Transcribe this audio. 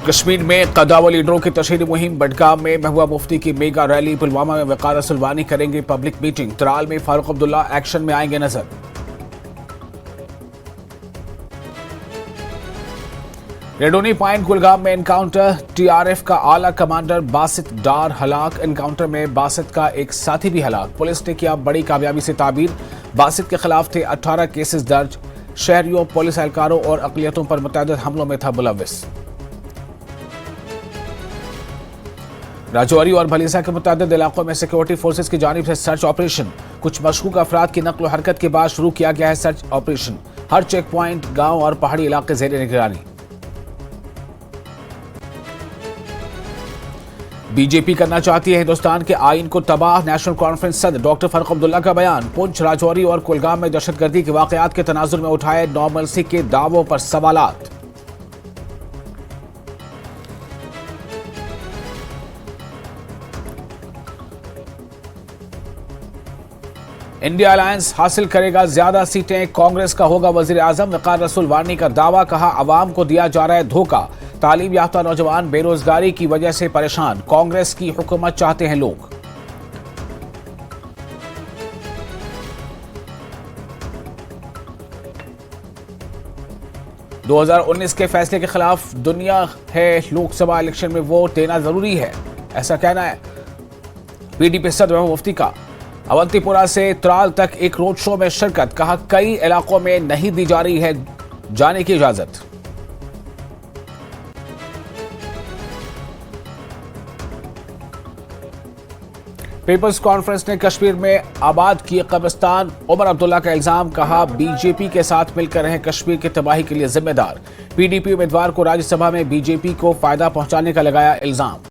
कश्मीर में कदावा लीडरों की तशहीरी मुहिम। बडगाम में महबूबा मुफ्ती की मेगा रैली। पुलवामा में वकार असलवानी करेंगे पब्लिक मीटिंग। त्राल में फारूक अब्दुल्ला एक्शन में आएंगे नजर। रेडोनी पॉइंट कुलगाम में एनकाउंटर। टीआरएफ का आला कमांडर बासित डार हलाक। एनकाउंटर में बासित का एक साथी भी हलाक। पुलिस ने किया बड़ी कामयाबी से ताबीर। बासित के खिलाफ थे 18 केसेस दर्ज। शहरियों, पुलिस एहलकारों और अकलियतों पर मुतअद्दिद हमलों में था मुलव्विस। राजौरी और भलीसा के मुतअद्दिद इलाकों में सिक्योरिटी फोर्सेज की जानिब से सर्च ऑपरेशन। कुछ मशकूक अफराद की नक्ल हरकत के बाद शुरू किया गया है सर्च ऑपरेशन। हर चेक पॉइंट, गांव और पहाड़ी इलाके ज़ेर निगरानी। बीजेपी करना चाहती है हिंदुस्तान के आईन को तबाह। नेशनल कॉन्फ्रेंस सदर डॉक्टर फारूक अब्दुल्ला का बयान। पुंछ, राजौरी और कुलगाम में दहशतगर्दी के वाकयात के तनाजुर में उठाए नॉर्मलसी के दावों पर सवालात। इंडिया अलायंस हासिल करेगा ज्यादा सीटें। कांग्रेस का होगा वजीर आजम। वकार रसूल वानी का दावा। कहा, अवाम को दिया जा रहा है धोखा। तालीम याफ्ता नौजवान बेरोजगारी की वजह से परेशान। कांग्रेस की हुकूमत चाहते हैं लोग। – 2019 के फैसले के खिलाफ दुनिया है। लोकसभा इलेक्शन में वोट देना जरूरी है, ऐसा कहना है पीडीपी सदर महबूबा मुफ्ती का। अवंतीपुरा से त्राल तक एक रोड शो में शिरकत। कहा, कई इलाकों में नहीं दी जा रही है जाने की इजाजत। पीपल्स कॉन्फ्रेंस ने कश्मीर में आबाद किए कब्रिस्तान। उमर अब्दुल्ला का इल्जाम। कहा, बीजेपी के साथ मिलकर रहे कश्मीर की तबाही के लिए जिम्मेदार। पीडीपी उम्मीदवार को राज्यसभा में बीजेपी को फायदा पहुंचाने का लगाया इल्जाम।